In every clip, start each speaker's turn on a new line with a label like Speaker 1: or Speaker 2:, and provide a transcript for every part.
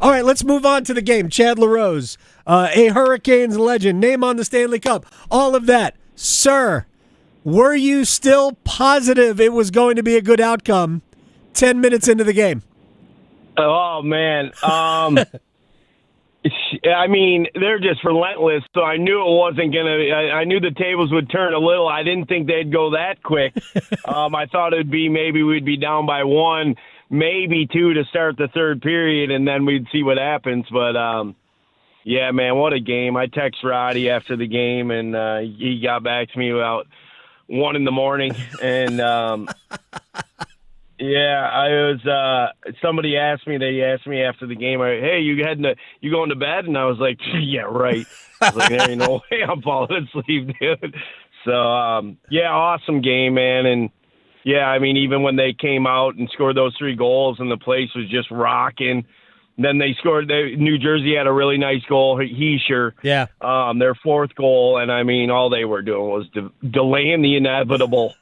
Speaker 1: All right, let's move on to the game. Chad LaRose, a Hurricanes legend, name on the Stanley Cup, all of that. Sir, were you still positive it was going to be a good outcome 10 minutes into the game?
Speaker 2: Oh, man. I mean, they're just relentless, so I knew it wasn't going to – I knew the tables would turn a little. I didn't think they'd go that quick. I thought it would be maybe we'd be down by 1, maybe 2 to start the third period, and then we'd see what happens. But, yeah, man, what a game. I texted Roddy after the game, and he got back to me about 1 in the morning. And, yeah, I was somebody asked me after the game, hey, you going to bed? And I was like, yeah, right. I was like, there ain't no way I'm falling asleep, dude. So, yeah, awesome game, man. And, yeah, I mean, even when they came out and scored those 3 goals and the place was just rocking, then they scored. New Jersey had a really nice goal, Heischer.
Speaker 1: Yeah.
Speaker 2: Their 4th goal, and, I mean, all they were doing was delaying the inevitable.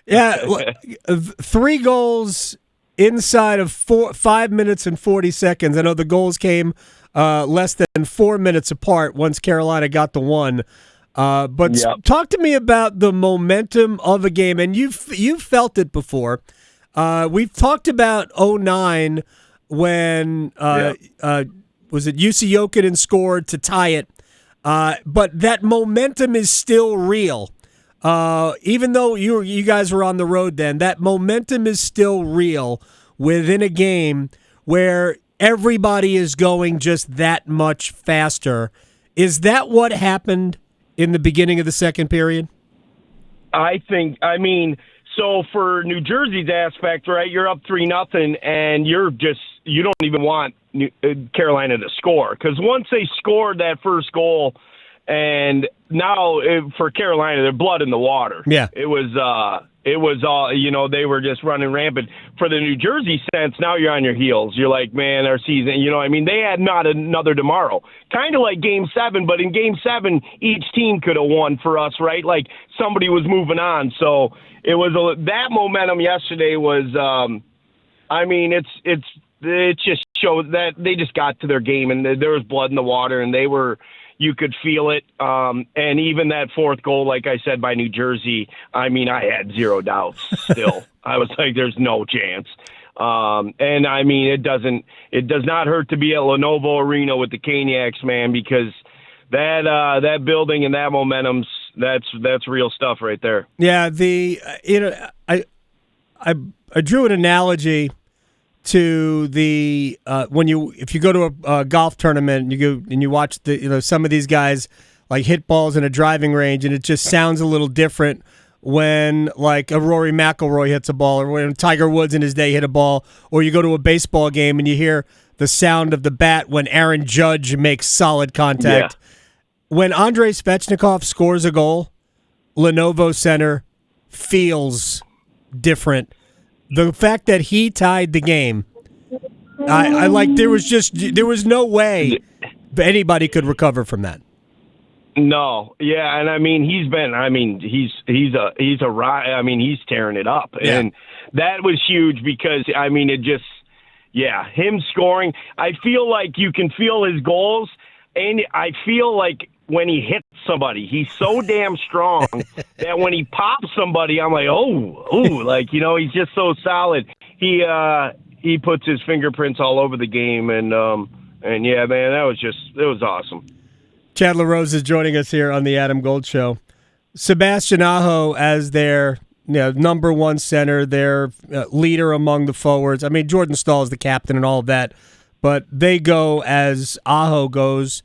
Speaker 1: Yeah, 3 goals inside of 5 minutes and 40 seconds. I know the goals came less than 4 minutes apart once Carolina got the 1. But
Speaker 2: Yep.
Speaker 1: Talk to me about the momentum of a game, and you've felt it before. We've talked about 2009 when was it UC Jokinen scored to tie it, but that momentum is still real. Even though you guys were on the road then, that momentum is still real within a game where everybody is going just that much faster. Is that what happened in the beginning of the second period?
Speaker 2: I mean, so for New Jersey's aspect, right, you're up 3-0, and you don't even want Carolina to score, because once they scored that first goal, and now for Carolina, they're blood in the water.
Speaker 1: Yeah.
Speaker 2: It was all, they were just running rampant. For the New Jersey sense, now you're on your heels. You're like, man, our season, I mean, they had not another tomorrow. Kind of like Game 7, but in Game 7, each team could have won for us, right? Like somebody was moving on. So it was that momentum yesterday was, I mean, it just showed that they just got to their game, and there was blood in the water, and you could feel it. And even that 4th goal, like I said, by New Jersey, I mean, I had 0 doubts still. I was like, there's no chance. And I mean, it does not hurt to be at Lenovo Arena with the Caniacs, man, because that building and that momentum's, that's real stuff right there.
Speaker 1: Yeah. I drew an analogy to the if you go to a golf tournament and you watch some of these guys like hit balls in a driving range, and it just sounds a little different when like a Rory McIlroy hits a ball, or when Tiger Woods in his day hit a ball, or you go to a baseball game and you hear the sound of the bat when Aaron Judge makes solid contact. Yeah. When Andrei Svechnikov scores a goal, Lenovo Center feels different. The fact that he tied the game, I like. There was no way anybody could recover from that.
Speaker 2: No, yeah, and I mean he's tearing it up,
Speaker 1: yeah.
Speaker 2: And that was huge because I mean him scoring. I feel like you can feel his goals, and I feel like when he hits somebody, he's so damn strong that when he pops somebody, I'm like, like, he's just so solid. He puts his fingerprints all over the game, and yeah, man, it was awesome.
Speaker 1: Chad LaRose is joining us here on the Adam Gold Show. Sebastian Aho as their number 1 center, their leader among the forwards. I mean, Jordan Stahl is the captain and all of that, but they go as Aho goes.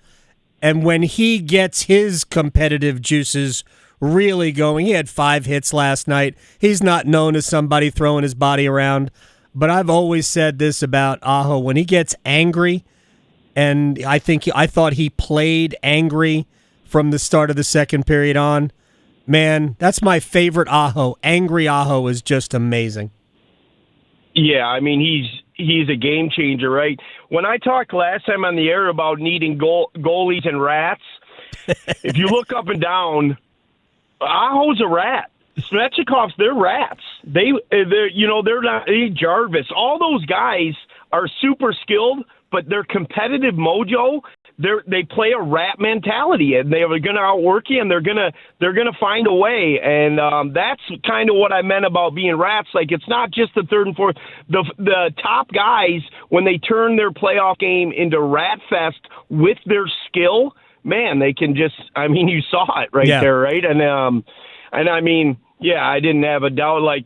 Speaker 1: And when he gets his competitive juices really going, he had 5 hits last night. He's not known as somebody throwing his body around. But I've always said this about Aho. When he gets angry, and I thought he played angry from the start of the second period on, man, that's my favorite Aho. Angry Aho is just amazing.
Speaker 2: Yeah, I mean, he's a game changer, right? When I talked last time on the air about needing goalies and rats, if you look up and down, Aho's a rat. Svechnikov's, they're rats. They're not Jarvis. All those guys are super skilled, but their competitive mojo, they play a rat mentality, and they're going to outwork you, and they're gonna find a way. And that's kind of what I meant about being rats. Like, it's not just the third and fourth. The top guys, when they turn their playoff game into rat fest with their skill, man, they can just. I mean, you saw it right there, right? And I mean, yeah, I didn't have a doubt. Like,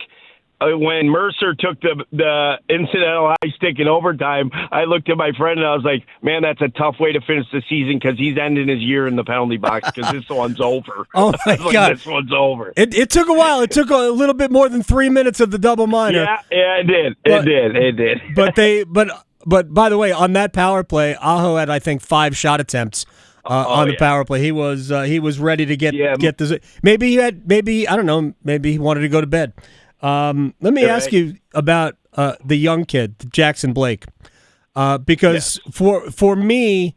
Speaker 2: when Mercer took the incidental high stick in overtime, I looked at my friend and I was like, man, that's a tough way to finish the season because he's ending his year in the penalty box because this one's over.
Speaker 1: Oh, my God.
Speaker 2: This one's over.
Speaker 1: It took a while. It took a little bit more than 3 minutes of the double minor.
Speaker 2: Yeah, it did.
Speaker 1: But by the way, on that power play, Aho had, I think, 5 shot attempts on the power play. He was ready to get this. Maybe I don't know, maybe he wanted to go to bed. Let me ask you about the young kid, Jackson Blake, because for me,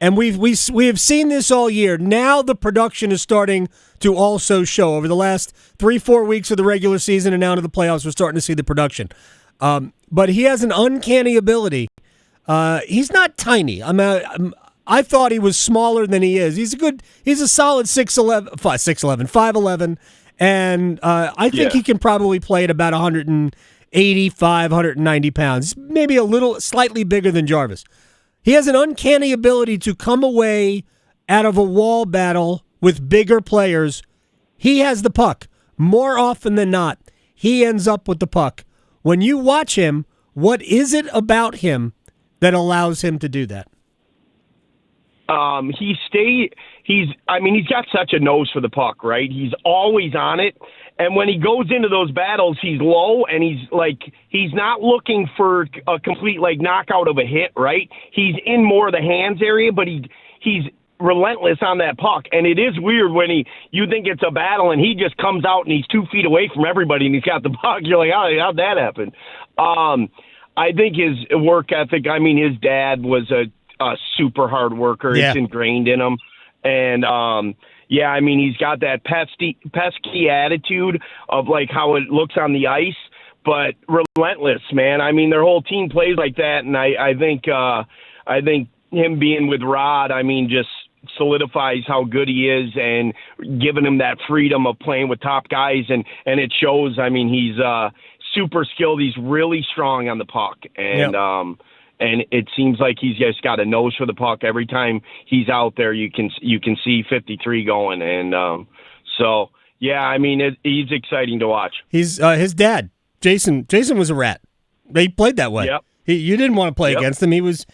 Speaker 1: and we have seen this all year. Now the production is starting to also show. Over the last 3-4 weeks of the regular season and now into the playoffs, we're starting to see the production. But he has an uncanny ability. He's not tiny. I thought he was smaller than he is. He's a solid 5'11", and I think he can probably play at about 185, 190 pounds. Maybe slightly bigger than Jarvis. He has an uncanny ability to come away out of a wall battle with bigger players. He has the puck. More often than not, he ends up with the puck. When you watch him, what is it about him that allows him to do that? He's got such a nose for the puck, right? He's always on it. And when he goes into those battles, he's low and he's not looking for a complete knockout of a hit, right? He's in more of the hands area, but he's relentless on that puck. And it is weird when you think it's a battle and he just comes out and he's 2 feet away from everybody and he's got the puck. You're like, how'd that happen? I think his work ethic, his dad was a super hard worker. Yeah. It's ingrained in him. And, he's got that pesky attitude of how it looks on the ice, but relentless, man. Their whole team plays like that. And I think him being with Rod, just solidifies how good he is and giving him that freedom of playing with top guys. And it shows, he's super skilled. He's really strong on the puck. And, and it seems like he's just got a nose for the puck. Every time he's out there, you can see 53 going. And he's exciting to watch. He's his dad, Jason. Jason was a rat. He played that way.
Speaker 2: Yep.
Speaker 1: You didn't want to play against him. He was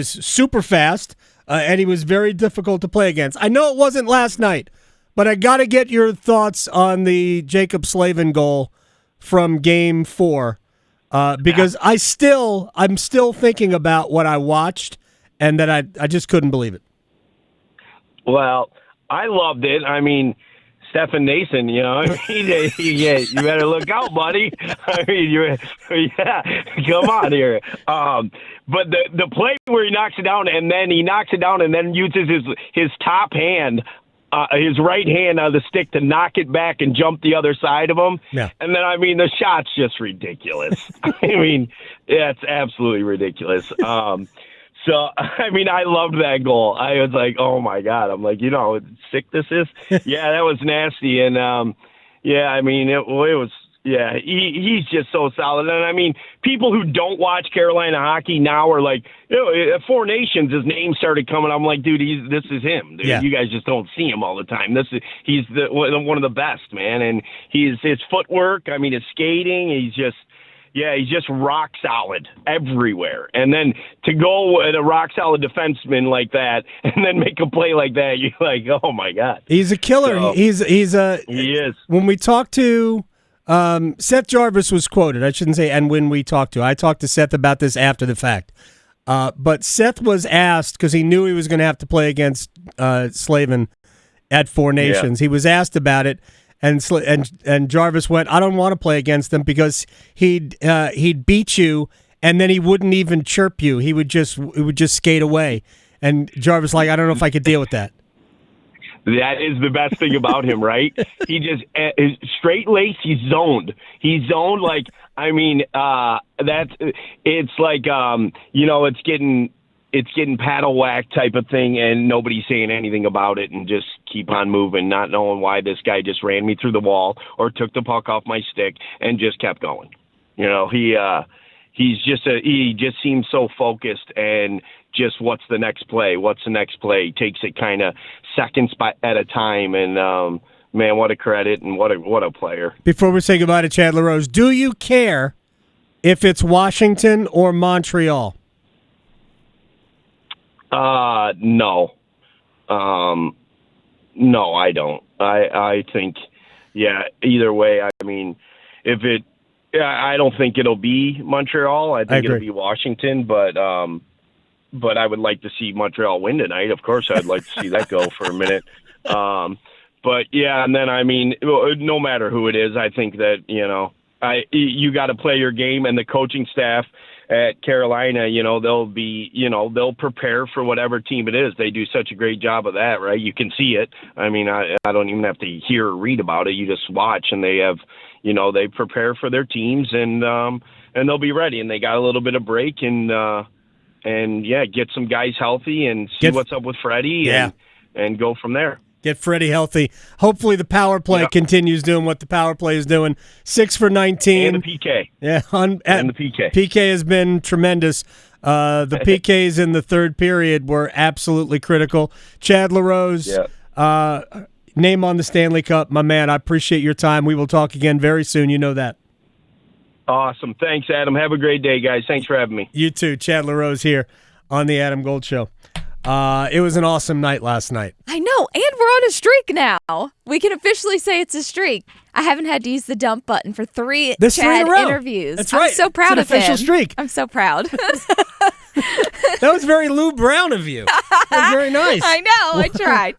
Speaker 1: super fast, and he was very difficult to play against. I know it wasn't last night, but I got to get your thoughts on the Jacob Slavin goal from Game 4. Because I'm still thinking about what I watched, and that I just couldn't believe it.
Speaker 2: Well, I loved it. Stefan Nason, you better look out, buddy. Come on here. But the play where he knocks it down and then uses his top hand. His right hand on the stick to knock it back and jump the other side of him. Yeah. And then, the shot's just ridiculous. It's absolutely ridiculous. I loved that goal. I was like, oh, my God. I'm like, how sick this is? Yeah, that was nasty. And, it was – he's just so solid. And, people who don't watch Carolina hockey now are like, at Four Nations, his name started coming. I'm like, dude, this is him. Dude. Yeah. You guys just don't see him all the time. He's one of the best, man. And his footwork, his skating, he's just rock solid everywhere. And then to go at a rock solid defenseman like that and then make a play like that, you're like, oh, my God. He's a killer. So, he is. When we talk to Seth Jarvis was quoted. I shouldn't say, and when we talked to. I talked to Seth about this after the fact. But Seth was asked, because he knew he was going to have to play against Slavin at Four Nations. Yeah. He was asked about it, and Jarvis went, I don't want to play against him because he'd beat you, and then he wouldn't even chirp you. He would just skate away. And Jarvis I don't know if I could deal with that. That is the best thing about him, right? He just is straight lace. He's zoned. He's zoned. Like, I mean, it's like, it's getting paddle whack type of thing, and nobody's saying anything about it, and just keep on moving, not knowing why this guy just ran me through the wall or took the puck off my stick and just kept going. He just seems so focused, and just what's the next play? What's the next play? Takes it kind of seconds at a time, and man, what a credit and what a player.
Speaker 1: Before we say goodbye to Chad LaRose, do you care if it's Washington or Montreal?
Speaker 2: No. No, I don't. I think, either way. I mean, I don't think it'll be Montreal. I think it'll be Washington, but I would like to see Montreal win tonight. Of course, I'd like to see that go for a minute. But yeah, and then, I mean, no matter who it is, I think that, you got to play your game, and the coaching staff at Carolina, they'll prepare for whatever team it is. They do such a great job of that, right? You can see it. I mean, I don't even have to hear or read about it. You just watch, and they have, they prepare for their teams, and they'll be ready. And they got a little bit of break, and get some guys healthy and see what's up with Freddie, and go from there.
Speaker 1: Get Freddie healthy. Hopefully the power play continues doing what the power play is doing. 6 for 19.
Speaker 2: And the PK.
Speaker 1: Yeah,
Speaker 2: and the PK.
Speaker 1: PK has been tremendous. The PKs in the third period were absolutely critical. Chad LaRose, name on the Stanley Cup. My man, I appreciate your time. We will talk again very soon. You know that.
Speaker 2: Awesome. Thanks, Adam. Have a great day, guys. Thanks for having me.
Speaker 1: You too. Chad LaRose here on the Adam Gold Show. It was an awesome night last night.
Speaker 3: I know, and we're on a streak now. We can officially say it's a streak. I haven't had to use the dump button for three Chad interviews.
Speaker 1: That's right.
Speaker 3: I'm so proud of him.
Speaker 1: It's an official streak.
Speaker 3: I'm so proud.
Speaker 1: That was very Lou Brown of you. That was very nice.
Speaker 3: I know. I tried.